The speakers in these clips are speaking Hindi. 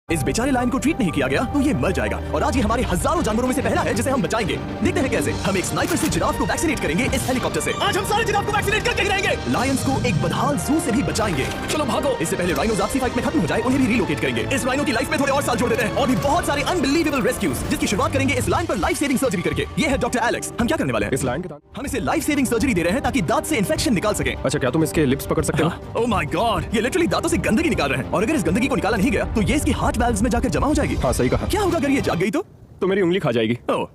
इस बेचारे लायन को ट्रीट नहीं किया गया तो ये मर जाएगा और आज ये हमारे हजारों जानवरों में से पहला है जिसे हम बचाएंगे। देखते हैं कैसे। हम एक स्नाइपर से जिराफ को वैक्सीनेट करेंगे इस हेलीकॉप्टर से। आज हम सारे जिराफ को वैक्सीनेट करके गिराएंगे। लायंस को एक बदहाल जू से भी बचाएंगे। चलो भागो। इससे पहले राइनोज आपसी फाइट में खत्म हो जाए उन्हें भी रिलोकेट करेंगे। इस राइनो की लाइफ में थोड़े और साल जोड़ देते हैं और भी बहुत सारे अनबिलीवेबल रेस्क्यूज जिसकी शुरुआत करेंगे इस लायन पर लाइफ सेविंग सर्जरी करके। ये है डॉक्टर एलेक्स। हम क्या करने वाले हैं? इस लायन के दांत, हम इसे लाइफ सेविंग सर्जरी दे रहे हैं ताकि दांत से इन्फेक्शन निकाल सके। अच्छा क्या तुम इसके लिप्स पकड़ सकते हो? ओह माय गॉड, ये लिटरली दांतों से गंदगी निकाल रहे हैं और अगर इस गंदगी को निकाला नहीं गया तो ये इसकी हार्ट वाल्व्स में जाकर जमा हो जाएगी। हाँ सही कहा। क्या होगा अगर ये जाग गई तो मेरी उंगली खा जाएगी। ओह,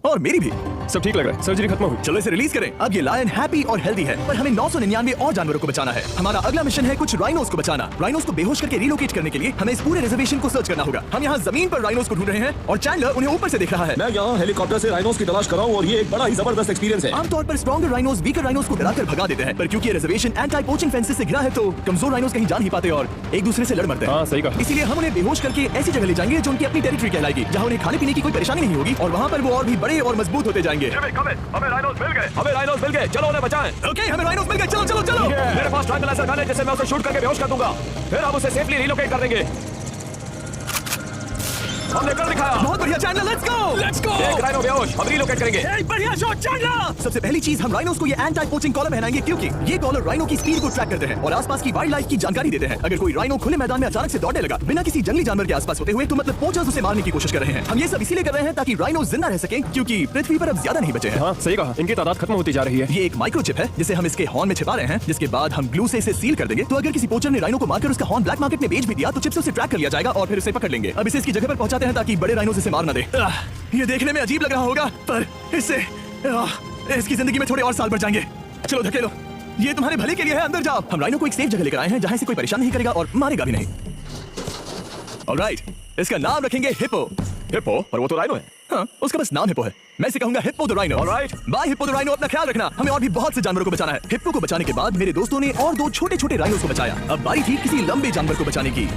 और मेरी भी। सब ठीक लग रहा है, सर्जरी खत्म हुई। चलो इसे रिलीज करें। अब ये लायन हैप्पी और हेल्दी है, पर हमें 999 और जानवरों को बचाना है। हमारा अगला मिशन है कुछ राइनोस को बचाना। राइनोस को बेहोश करके रिलोकेट करने के लिए हमें इस पूरे रिजर्वेशन को सर्च करना होगा। हम यहाँ जमीन पर राइनोस को ढूंढ रहे हैं और चैंडलर उन्हें ऊपर से देख रहा है। मैं यहाँ हेलीकॉप्टर से राइनोस की तलाश कर रहा हूँ और ये एक बड़ा ही जबरदस्त एक्सपीरियंस है। आमतौर पर स्ट्रॉन्गर राइनोस वीकर राइनोस को डराकर भगा देते हैं, पर क्योंकि ये रिजर्वेशन एंटी पोचिंग फेंसेस से घिरा है तो कमजोर राइनोस कहीं जा नहीं पाते और एक दूसरे से लड़ मरते हैं। हाँ सही कहा। इसीलिए हम उन्हें बेहोश करके ऐसी जगह ले जाएंगे जो उनकी अपनी टेरिटरी कहलाएगी, जहाँ उन्हें खाने पीने की कोई परेशानी नहीं होगी और वहाँ पर वो और भी बड़े और मजबूत होते जाएंगे। हमें राइनोस मिल गए, चलो उन्हें बचाएं। ओके, हमें राइनोस मिल गए, चलो चलो चलो। मेरे पास ट्रैंक्विलाइजर गन है जिसे मैं उसे शूट करके बेहोश कर दूंगा, फिर हम उसे सेफली रिलोकेट कर देंगे। हमने कर दिखाया। बहुत बढ़िया चैंडलर, लेट्स गो। एक राइनो बेहोश, हम रिलोकेट करेंगे। बढ़िया शॉट चैंडलर। सबसे पहली चीज हम राइनोस को ये एंटी पोचिंग कॉलर पहनाएंगे क्योंकि ये कॉलर राइनो की स्पीड को ट्रैक करते हैं और आसपास की वाइल्ड लाइफ की जानकारी देते हैं। अगर कोई राइनो खुले मैदान में अचानक से दौड़ने लगा बिना किसी जंगली जानवर के आसपास होते हुए तो मतलब पोचर्स उसे मारने की कोशिश कर रहे हैं। हम ये सब इसीलिए कर रहे हैं ताकि राइनो जिंदा रह सके क्योंकि पृथ्वी पर अब ज्यादा नहीं बचे हैं। हाँ सही कहा, इनकी तादाद खत्म होती जा रही है। ये एक माइक्रोचिप है जिसे हम इसके हॉर्न में छिपा रहे हैं, जिसके बाद हम ग्लू से इसे सील कर देंगे। तो अगर किसी पोचर ने राइनो को मारकर उसका हॉर्न ब्लैक मार्केट में बेच भी दिया तो चिप से उसे ट्रैक कर लिया जाएगा और फिर उसे पकड़ लेंगे। अब इसे इसकी जगह पर पहुंचाते हैं ताकि बड़े राइनो इसे मार ना दे। ये देखने में अजीब लग रहा होगा पर इससे इसकी जिंदगी में थोड़े और साल बढ़ जाएंगे। चलो धकेलो, ये तुम्हारे भले के लिए है, अंदर जाओ। हम राइनो को एक सेफ जगह लेकर आए हैं जहां से कोई परेशान नहीं करेगा और मारेगा भी नहीं। ऑलराइट, इसका नाम रखेंगे हिप्पो। हिप्पो? पर वो तो राइनो है। हाँ, उसका बस नाम हिप्पो है। मैं इसे कहूंगा hippo the rhino. Alright, bye hippo the rhino. अपना ख्याल रखना, हमें और भी बहुत से जानवरों को बचाना है। हिप्पो को बचाने के बाद मेरे दोस्तों ने और दो छोटे छोटे राइनोस को बचाया। अब बारी थी किसी लंबे जानवर को बचाने की।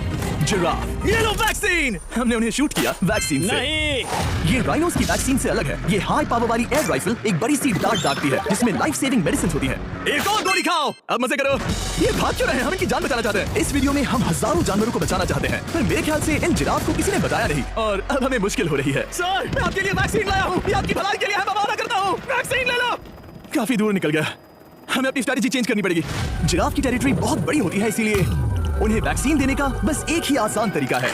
जिराफ। ये लो वैक्सीन। हमने उन्हें शूट किया वैक्सीन से। नहीं, ये राइनोस की वैक्सीन से अलग है। ये हाई पावर वाली एयर राइफल एक बड़ी सी डार्ट दागती है जिसमें लाइफ सेविंग मेडिसिन होती है। एक और गोली खाओ, अब मजे करो। ये भाग क्यों रहे हैं? हम इनकी जान बचाना चाहते हैं। इस वीडियो में हम हजारों जानवरों को बचाना चाहते हैं, पर मेरे ख्याल से इन जिराफ को किसी ने बताया नहीं और अब हमें मुश्किल हो रही है। सर, मैं आपके लिए वैक्सीन लाया हूँ। ये आपकी भलाई के लिए है, मैं वादा करता हूँ। वैक्सीन ले लो। काफी दूर निकल गया, हमें अपनी स्ट्रेटेजी चेंज करनी पड़ेगी। जिराफ की टेरिटरी बहुत बड़ी होती है, इसीलिए उन्हें वैक्सीन देने का बस एक ही आसान तरीका है।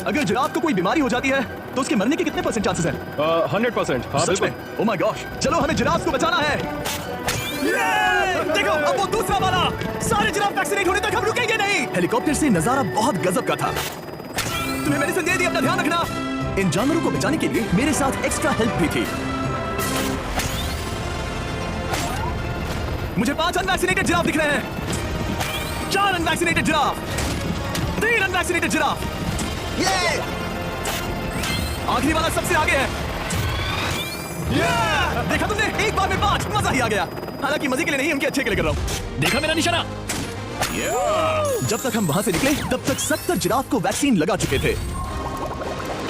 अगर जिराफ को कोई बीमारी हो जाती है तो उसके मरने के कितने % चांसेस हैं? 100%। हाँ सच में? ओह माय गॉश, चलो हमें जिराफ को बचाना है। देखो, अब वो दूसरा वाला। सारे जिराफ वैक्सीनेट होने तक हम रुकेंगे नहीं। हेलीकॉप्टर से नजारा बहुत गजब का था। तुम्हें मेडिसिन दे दी, अपना ध्यान रखना। इन जानवरों को बचाने के लिए मेरे साथ एक्स्ट्रा हेल्प भी थी। मुझे 5 अनवैक्सीनेटेड जिराफ दिख रहे हैं। 4 अनवैक्सीनेटेड जिराफ, 3 अनवैक्सीनेटेड जिराफ। ये आखिरी वाला सबसे आगे है। देखा तुमने? एक बार में 5, मजा ही आ गया। हालांकि मजे के लिए नहीं, उनके अच्छे के लिए कर रहा हूँ। देखा मेरा निशाना? जब तक हम वहां से निकले तब तक 70 जिराफ को वैक्सीन लगा चुके थे।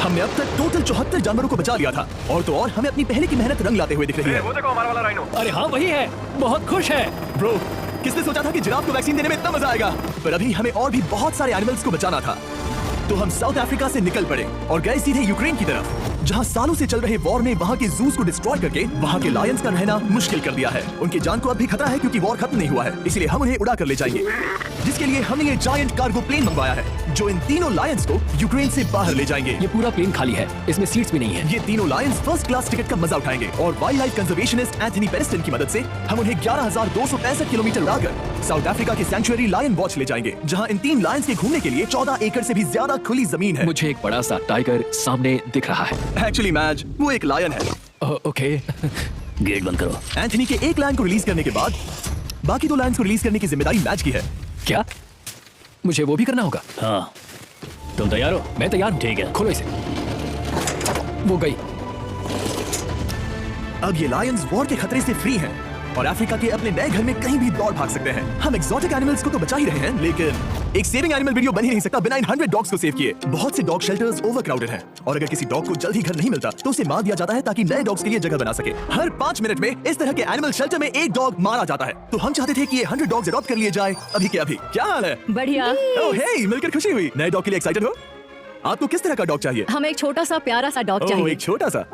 हमने अब तक टोटल 74 जानवरों को बचा लिया था और तो और हमें अपनी पहले की मेहनत रंग लाते हुए दिख रही है। वो देखो हमारा वाला राइनो। अरे हाँ वही है, बहुत खुश है। ब्रो, किसने सोचा था कि जिराफ को वैक्सीन देने में इतना मजा आएगा? पर अभी हमें और भी बहुत सारे एनिमल्स को बचाना था। तो हम साउथ अफ्रीका से निकल पड़े और गए सीधे यूक्रेन की तरफ, जहां सालों से चल रहे वॉर ने वहां के जूस को डिस्ट्रॉय करके वहां के लायंस का रहना मुश्किल कर दिया है। उनकी जान को अब भी खतरा है क्योंकि वॉर खत्म नहीं हुआ है, इसलिए हम उन्हें उड़ा कर ले जाएंगे। जिसके लिए हमने ये जायंट कार्गो प्लेन मंगवाया है जो इन तीनों लायंस को यूक्रेन से बाहर ले जाएंगे। ये पूरा प्लेन खाली है, इसमें सीट्स भी नहीं है। ये तीनों लायंस फर्स्ट क्लास टिकट का मजा उठाएंगे और वाइल्ड लाइफ कंजर्वेशनिस्ट एंथनी पेरिस्टन की मदद से हम उन्हें 11,265 किलोमीटर लाकर साउथ अफ्रीका के सैंक्चुअरी लायन वॉच ले जाएंगे, जहां इन 3 लायंस के घूमने के लिए 14 एकड़ से भी ज्यादा खुली जमीन है। मुझे एक बड़ा सा टाइगर सामने दिख रहा है। एक्चुअली मैच, वो एक लायन है। ओके, गेट बंद करो। एंथनी के एक लायन को रिलीज करने के बाद बाकी 2 लायंस को रिलीज करने की जिम्मेदारी मैच की है। क्या मुझे वो भी करना होगा? हाँ, तुम तैयार हो? मैं तैयार हूँ। ठीक है, खोलो इसे। वो गई। अब ये लायंस वॉर के खतरे से फ्री हैं और अफ्रीका के अपने नए घर में कहीं भी दौड़ भाग सकते हैं। हम एक्सोटिक एनिमल्स को तो बचा ही रहे हैं, लेकिन एक सेविंग एनिमल वीडियो बन ही नहीं सकता बिना इन 100 डॉग्स को सेव किए। बहुत से डॉग शेल्टर्स ओवरक्राउडेड हैं और अगर किसी डॉग को जल्दी घर नहीं मिलता तो उसे मार दिया जाता है ताकि नए डॉग्स के लिए जगह बना सके। हर 5 मिनट में इस तरह के एनिमल शेल्टर में एक डॉग मारा जाता है। तो हम चाहते थे कि ये 100 डॉग्स अडॉप्ट कर लिए जाए अभी के अभी। क्या हाल है? बढ़िया। ओह हे, मिलकर खुशी हुई। नए डॉग के लिए एक्साइटेड हो? आपको किस तरह का डॉग चाहिए? हमें एक छोटा सा प्यारा सा डॉग ओह, चाहिए। एक छोटा सा।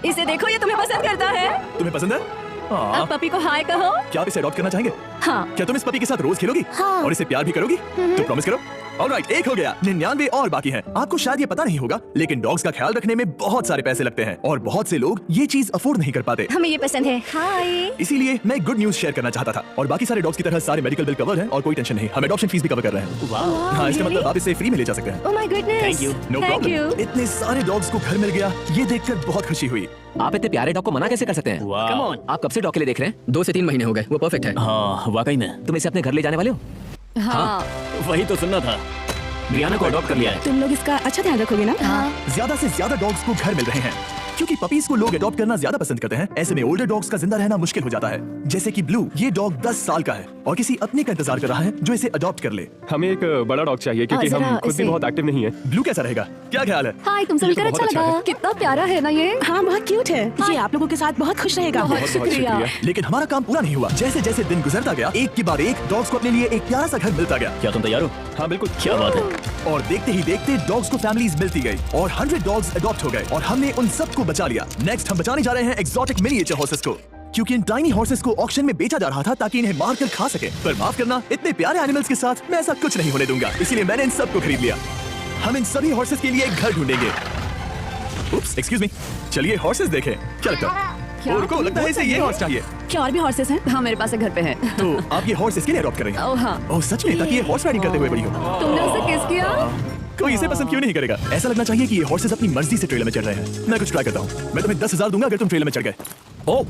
इसे देखो, ये तुम्हें पसंद करता है। तुम्हें पसंद है? अब पपी को हाय कहो। क्या आप इसे अडॉप्ट करना चाहेंगे? हाँ। क्या तुम इस पपी के साथ रोज खेलोगी? हाँ। और इसे प्यार भी करोगी? तो प्रॉमिस करो। ऑलराइट, एक हो गया। 99 और बाकी हैं। आपको शायद ये पता नहीं होगा, लेकिन डॉग्स का ख्याल रखने में बहुत सारे पैसे लगते हैं और बहुत से लोग ये चीज अफोर्ड नहीं कर पाते। हमें ये पसंद है। हाय। इसीलिए मैं गुड न्यूज शेयर करना चाहता था। और बाकी सारे डॉग्स की तरह सारे मेडिकल बिल कवर हैं और कोई टेंशन नहीं। हम एडॉप्शन फीस भी कवर कर रहे हैं। हाँ, इसका मतलब आप इसे फ्री में ले जा सकते हैं। Oh my goodness. Thank you. No Thank you. Problem. इतने सारे डॉग्स को घर मिल गया, ये देखकर बहुत खुशी हुई। आप इतने प्यारे डॉग को मना कैसे कर सकते हैं? वाह। Come on, आप कब से डॉग के लिए देख रहे हैं? 2 से 3 महीने हो गए। वो परफेक्ट है। हाँ वाकई में, तुम इसे अपने घर ले जाने वाले हो? हाँ। वही तो सुनना था। ब्रियाना को अडॉप्ट कर लिया है। तुम लोग इसका अच्छा ध्यान रखोगे ना? हाँ। ज्यादा से ज्यादा डॉग्स को घर मिल रहे हैं क्योंकि पपीज को लोग अडॉप्ट करना ज्यादा पसंद करते हैं। ऐसे में ओल्डर डॉग्स का जिंदा रहना मुश्किल हो जाता है। जैसे कि ब्लू, ये डॉग 10 साल का है और किसी अपने का इंतजार कर रहा है जो इसे अडॉप्ट कर ले। हमें एक बड़ा डॉग चाहिए क्योंकि हाँ, हम जरा खुद भी इसे- बहुत एक्टिव नहीं है। ब्लू कैसा रहेगा? क्या ख्याल है? हाय, तुमसे ये मिलकर तो अच्छा बहुत अच्छा लगा। है। कितना प्यारा है ना ये। हाँ, बहुत क्यूट है। ये आप लोगों के साथ बहुत खुश रहेगा। बहुत बहुत शुक्रिया। शुक्रिया। लेकिन हमारा काम पूरा नहीं हुआ। जैसे जैसे दिन गुजरता गया, एक के बाद एक डॉग्स को अपने लिए एक प्यारा सा घर मिलता गया क्या तुम तैयार हो? हाँ बिल्कुल। क्या बात है। और देखते ही देखते डॉग्स को फैमिलीज मिलती गई और 100 डॉग्स अडॉप्ट हो गए और हमने उन सबको बचा लिया। नेक्स्ट हम बचाने जा रहे हैं एक्सोटिक मिनिएचर हॉर्सेस को, क्योंकि इन टाइनी हॉर्सेस को ऑक्शन में बेचा जा रहा था ताकि इन्हें मारकर खा सके। पर माफ करना, इतने प्यारे एनिमल्स के साथ मैं ऐसा कुछ नहीं होने दूंगा। इसीलिए मैंने इन सबको खरीद लिया। हम इन सभी हॉर्सेस के लिए एक घर ढूंढेंगे। उप्स, एक्सक्यूज मी, चलिए हॉर्सेस देखें। क्या लगता है? क्या? और को लगता है इसे ये हॉर्स चाहिए। क्या और भी हॉर्सेस हैं? हाँ, मेरे पास है, घर पे है। तो आप ये हॉर्स इसके लिए अडॉप्ट कर रहे हैं? ओह हाँ। ओह सच में? ताकि ये हॉर्स राइडिंग करते हुए बड़ी हो। तुमने उसे किस किया? कोई इसे पसंद क्यों नहीं करेगा? ऐसा लगना चाहिए कि ये हॉर्सेस अपनी मर्जी से ट्रेलर में चढ़ रहे हैं। मैं कुछ ट्राई करता हूँ। मैं तुम्हें 10,000 दूंगा अगर तुम ट्रेलर में चढ़ गए। ओह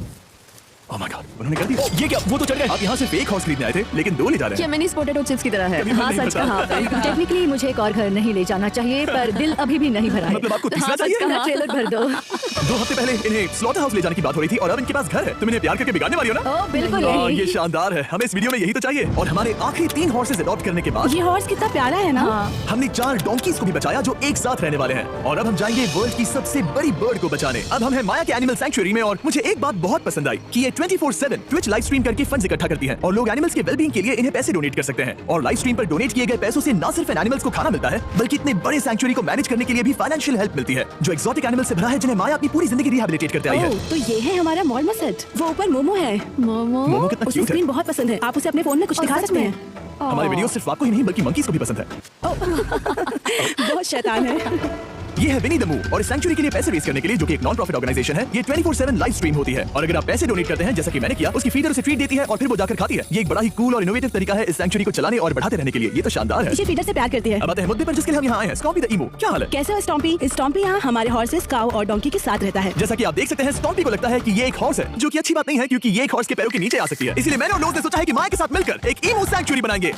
माय गॉड, उन्होंने कर दिया। ये क्या? वो तो चढ़ गए। आप यहाँ से फेक हॉर्स खरीदने आए थे, लेकिन 2 ले जा रहे ये हैं। मिनी पोटैटो चिप्स की तरह है। कभी मन हाँ, नहीं सच भरता। कहा आपने। टेक्निकली मुझे एक और घर नहीं ले जाना चाहिए, पर दिल अभी भी नहीं भरा है। मतलब आपको तीसरा हाँ, सच चाहिए? कहा। ट्रेलर भर दो। 2 हफ्ते पहले इन्हें स्लॉटर हाउस ले जाने की बात हो रही थी और अब इनके पास घर है। तुम इन्हें प्यार करके बिगाड़ने वाली हो ना? ओह बिल्कुल हाँ, नहीं। ये शानदार है। हमें इस वीडियो में यही तो चाहिए। और हमारे आखिरी 3 हॉर्सेस अडॉप्ट करने के बाद ये हॉर्स कितना प्यारा है ना? हाँ। हमने 4 डोंकीज को भी बचाया जो एक साथ रहने वाले हैं। और अब हम जाएंगे वर्ल्ड की सबसे बड़ी बर्ड को बचाने। अब हम हैं माया के एनिमल सैंक्चुअरी में और मुझे एक बात बहुत पसंद आई कि ये 24/7 ट्विच लाइव स्ट्रीम करके फंड्स इकट्ठा करती है और लोग एनिमल्स के वेलबींग के लिए इन्हें पैसे डोनेट कर सकते हैं। और लाइव स्ट्रीम पर डोनेट किए गए पैसों से न सिर्फ इन एनिमल्स को खाना मिलता है, बल्कि इतने बड़े सैंक्चुअरी को मैनेज करने के लिए भी फाइनेंशियल हेल्प मिलती है, जो एक्सोटिक एनिमल से भरा है जिन्हें माया अपनी पूरी जिंदगी रिहैबिलिटेट करते आई है। ओह, तो ये है हमारा मॉल मसट। वो ऊपर मोमो है। मोमो। मोमो कितना उसे क्यूट है। स्क्रीन बहुत पसंद है। आप उसे अपने फोन में कुछ और दिखा सच सकते में? हैं। हमारे वीडियो सिर्फ आपको ही नहीं बल्कि मंकीज को भी पसंद है। बहुत शैतान है। ये है विनी द मूव और इस सैंक्चुअरी के लिए पैसे रेज करने के लिए, जो कि एक नॉन प्रॉफिट ऑर्गेनाइजेशन है, ये 24/7 लाइव स्ट्रीम होती है। और अगर आप पैसे डोनेट करते हैं, जैसा कि मैंने किया, उसकी फीडर उसे फीड देती है और फिर वो जाकर खाती है। ये एक बड़ा ही कूल और इनोवेटिव तरीका है इस सैंक्चुअरी को चलाने और बढ़ाते रहने के लिए। ये तो शानदार है। इसे फीडर से प्यार करती है। अब आते हैं मुद्दे पर जिसके लिए हम यहाँ आए हैं, स्टॉम्पी द ईमू। क्या हाल है? कैसे हो स्टॉम्पी? स्टॉम्पी यहाँ हमारे हॉर्सेस, काऊ और डोंकी के साथ रहता है। जैसा कि आप देख सकते हैं, स्टॉम्पी को लगता है कि ये एक हॉर्स है, जो कि अच्छी बात नहीं है क्योंकि ये एक हॉर्स के पैरों के नीचे आ सकती है। इसलिए मैंने और लोग ने सोचा है कि माया के साथ मिलकर एक ईमू सैंक्चुअरी बनाएंगे।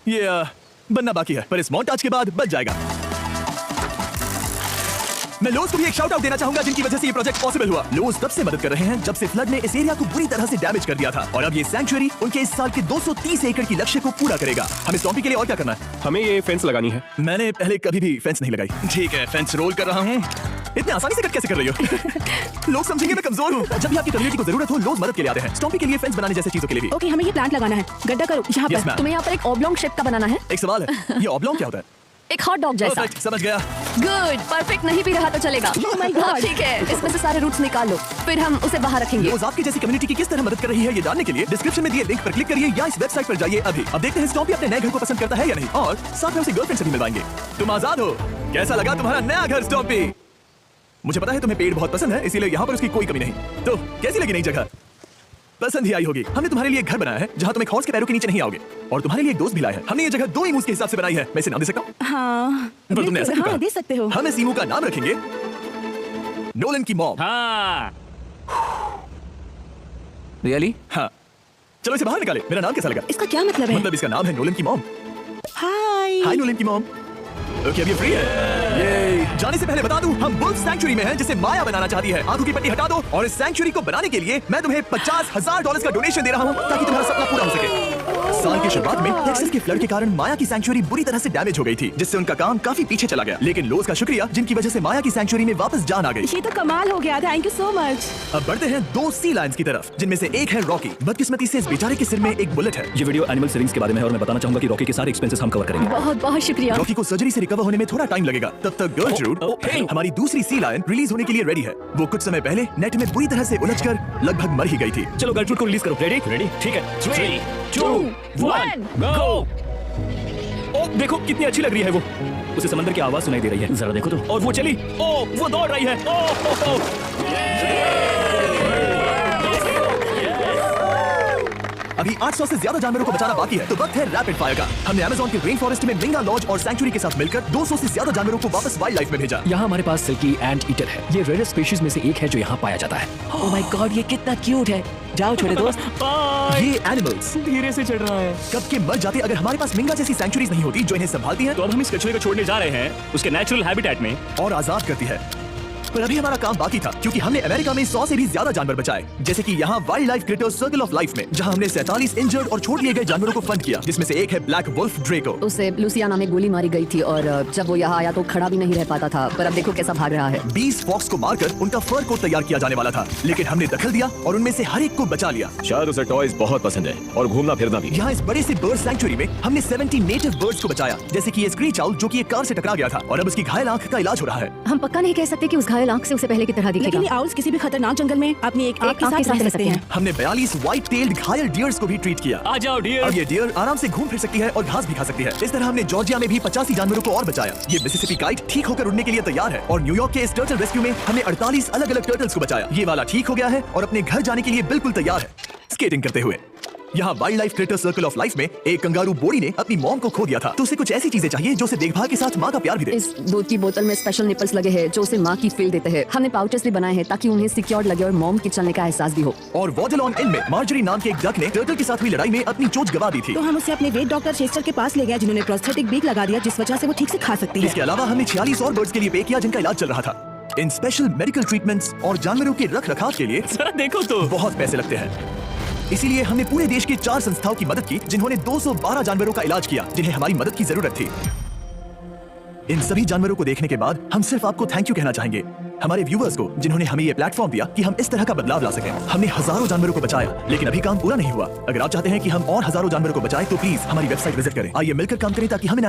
ये बनना बाकी है, पर इस मोन्टाज के बाद बच जाएगा। मैं लोज को भी एक शाउट आउट देना चाहूंगा, जिनकी वजह से ये प्रोजेक्ट पॉसिबल हुआ। लोज तब से मदद कर रहे हैं जब से फ्लड ने इस एरिया को बुरी तरह से डैमेज कर दिया था और अब ये सैंक्चुअरी उनके इस साल के 230 एकड़ की लक्ष्य को पूरा करेगा। हमें स्टॉम्पी के लिए और क्या करना है? हमें ये फेंस लगानी है। मैंने पहले कभी भी फेंस नहीं लगाई। ठीक है, फेंस रोल कर रहा हूँ। इतने आसानी से कट कैसे कर रही हो? लोग समझेंगे मैं कमजोर हूँ। जब भी आपकी कम्युनिटी को जरूरत हो, लोग मदद के लिए आते हैं। स्टॉम्पी के लिए फेंस बनाने जैसे चीजों के लिए भी। ओके, हमें ये प्लांट लगाना है। गड्ढा करो यहाँ Yes, पर। ma'am. तुम्हें यहाँ पर एक ऑब्लॉन्ग शेप का बनाना है। एक सवाल है, ये ऑब्लॉन्ग क्या होता है? एक हॉट डॉग जैसा। Perfect, समझ गया। गुड, परफेक्ट नहीं भी रहा तो चलेगा। Oh my God. हाँ, ठीक है, इसमें से सारे रूट्स निकाल लो, फिर हम उसे बाहर रखेंगे। रोज आपकी जैसी कम्युनिटी की किस तरह मदद कर रही है, ये जानने के लिए डिस्क्रिप्शन में दिए लिंक पर क्लिक करिए या इस वेबसाइट पर जाइए अभी। अब देखते हैं स्टॉम्पी अपने नए घर को पसंद करता है या नहीं, और साथ में उसे गर्लफ्रेंड से भी मिलवाएंगे। तुम आजाद हो। कैसा लगा तुम्हारा नया घर स्टॉम्पी? मुझे पता है तुम्हें पेड़ बहुत पसंद है, इसीलिए यहाँ पर उसकी कोई कमी नहीं। तो कैसी लगी नई जगह? पसंद ही आई होगी। हमने तुम्हारे लिए एक घर बनाया है जहाँ तुम एक हॉर्स के पैरों के नीचे नहीं आओगे, और तुम्हारे लिए एक दोस्त भी लाया है। हमने ये जगह 2 ईमूस के हिसाब से बनाई है। मैं इसे नाम दे सकता हूँ? हाँ, पर तुमने ऐसा क्यों हाँ, कहा? दे सकते हो। हम इस ईमू का नाम रखेंगे नोलन की मॉम। हाँ रियली? हाँ, चलो इसे बाहर निकाले। मेरा नाम कैसा लगा? इसका क्या मतलब है? मतलब इसका नाम है नोलन की मॉम। हाय। हाय नोलन की मॉम। ओके, अब ये फ्री है। ये जाने से पहले बता दूं, हम बुल्फ सैंक्चुअरी में हैं जिसे माया बनाना चाहती है। आंखों की पट्टी हटा दो, और इस सैंक्चुअरी को बनाने के लिए मैं तुम्हें $50,000 का डोनेशन दे रहा हूं ताकि तुम्हारा सपना पूरा हो सके। साल की शुरुआत में टेक्सास के फ्लड के कारण माया की सैंक्चुअरी बुरी तरह से डैमेज हो गई थी, जिससे उनका काम काफी पीछे चला गया। लेकिन लोज का शुक्रिया, जिनकी वजह से माया की सैंक्चुअरी में वापस जान आ गई। ये तो कमाल हो गया, थैंक यू सो मच। अब बढ़ते हैं 2 सी लायंस की तरफ, जिनमें से एक है रॉकी। बदकिस्मती से इस बेचारे के सिर में एक बुलेट है। ये वीडियो एनिमल सीरीज के बारे में है और मैं बताना चाहूंगा कि रॉकी के सारे एक्सपेंसेस हम कवर करेंगे। बहुत बहुत शुक्रिया। रॉकी को सर्जरी से रिकवर होने में थोड़ा टाइम लगेगा। तब तक गर्लट्रूड, हमारी दूसरी सी लायन, रिलीज होने के लिए रेडी है। वो कुछ समय पहले नेट में बुरी तरह से उलझकर लगभग मर ही गई थी। चलो गर्लफ्रेंड को रिलीज करो। रेडी रेडी ठीक है 3 2 1 गो। ओ देखो कितनी अच्छी लग रही है वो। उसे समंदर की आवाज सुनाई दे रही है, जरा देखो तो। और वो चली, ओ वो दौड़ रही है। ओ अभी 800 से ज्यादा जानवरों को बचाना बाकी है, तो वक्त है रैपिड फायर का। हमने अमेज़न के रेन फॉरेस्ट में मिंगा लॉज और सैंक्चुअरी के साथ मिलकर 200 से ज्यादा जानवरों को वापस वाइल्ड लाइफ में भेजा। यहाँ हमारे पास सिल्की एंट ईटर है। ये रेयर स्पीशीज में से एक है जो यहाँ पाया जाता है। ओह माय गॉड, ये कितना क्यूट है। जाओ छोटे दोस्त। ये एनिमल्स धीरे से चढ़ रहा है। कब के मर जाते अगर हमारे पास मिंगा जैसी सैंक्चुरीज नहीं होती जो इन्हें संभालती हैं तो अब हम इस कछुए को छोड़ने जा रहे हैं उसके नेचुरल हैबिटेट में और आजाद करती है। पर अभी हमारा काम बाकी था, क्योंकि हमने अमेरिका में 100 से भी ज्यादा जानवर बचाए, जैसे कि यहाँ wild life creators circle of life में, जहाँ हमने 47 इंजर्ड और छोड़ दिए गए जानवरों को फंड किया, जिसमें से एक है ब्लैक वुल्फ ड्रेको। उसे लुसियाना में गोली मारी गई थी और जब वो यहाँ आया तो खड़ा भी नहीं रह पाता था, पर अब देखो कैसा भाग रहा है। 20 फॉक्स को मारकर उनका फर कोट तैयार किया जाने वाला था, लेकिन हमने दखल दिया और उनमें से हर एक को बचा लिया। शायद उसे टॉयज बहुत पसंद है और घूमना फिरना भी। यहाँ इस बड़े से बर्ड सैंक्चुअरी में हमने 70 नेटिव बर्ड्स को बचाया, जैसे कि ये स्क्रीच आउल जो कि एक कार से टकरा गया था और अब उसकी घायल आंख का इलाज हो रहा है। हम पक्का नहीं कह सकते कि उस घायल आंख से उसे पहले की तरह दिखेगा। लेकिन ये आउल्स किसी भी खतरनाक जंगल में अपनी एक आंख के साथ रह सकते हैं। हमने 42 व्हाइट टेल्ड घायल डियर्स को भी ट्रीट किया। आ जाओ डियर। अब ये डियर आराम से घूम फिर सकती है और घास भी खा सकती है। इस तरह हमने जॉर्जिया में भी 85 जानवरों को और बचाया। ये मिसिसिपी काइट ठीक होकर उड़ने के लिए तैयार है और न्यूयॉर्क के इस टर्टल रेस्क्यू में हमने 48 अलग अलग टर्टल्स को बचाया। ये वाला ठीक हो गया है और अपने घर जाने के लिए बिल्कुल तैयार है स्केटिंग करते हुए। यहाँ wild life creator circle of life में एक कंगारू बोड़ी ने अपनी मॉम को खो दिया था, तो उसे कुछ ऐसी चीजें चाहिए जो उसे देखभाल के साथ माँ का प्यार भी दे। इस दूध की बोतल में स्पेशल निपल्स लगे हैं जो उसे माँ की फील देते हैं। हमने पाउचेस भी बनाए हैं ताकि उन्हें सिक्योर लगे और मॉम के चलने का एहसास भी हो। और वॉडलॉन इन में मार्जरी नाम के एक डक ने टर्टल के साथ हुई लड़ाई में अपनी चोट गवा दी थी। तो हम उसे अपने वेट डॉक्टर चेस्टर के पास ले गए, जिन्होंने प्रोस्थेटिक बीक लगा दिया, जिस वजह से वो ठीक से खा सकती है। इसके अलावा हमने 46 और बर्ड्स के लिए पे किया जिनका इलाज चल रहा था। इन स्पेशल मेडिकल ट्रीटमेंट्स और जानवरों के रख रखाव के लिए जरा देखो तो। बहुत पैसे लगते हैं, इसीलिए हमने पूरे देश के 4 संस्थाओं की मदद की जिन्होंने 212 जानवरों का इलाज किया जिन्हें हमारी मदद की जरूरत थी। इन सभी जानवरों को देखने के बाद हम सिर्फ आपको थैंक यू कहना चाहेंगे, हमारे व्यूअर्स को जिन्होंने हमें ये प्लेटफॉर्म दिया कि हम इस तरह का बदलाव ला सकें। हमने हजारों जानवरों को बचाया, लेकिन अभी काम पूरा नहीं हुआ। अगर आप चाहते हैं कि हम और हजारों जानवरों को बचाएं तो प्लीज हमारी वेबसाइट विजिट करें। आइए मिलकर काम करें ताकि हमें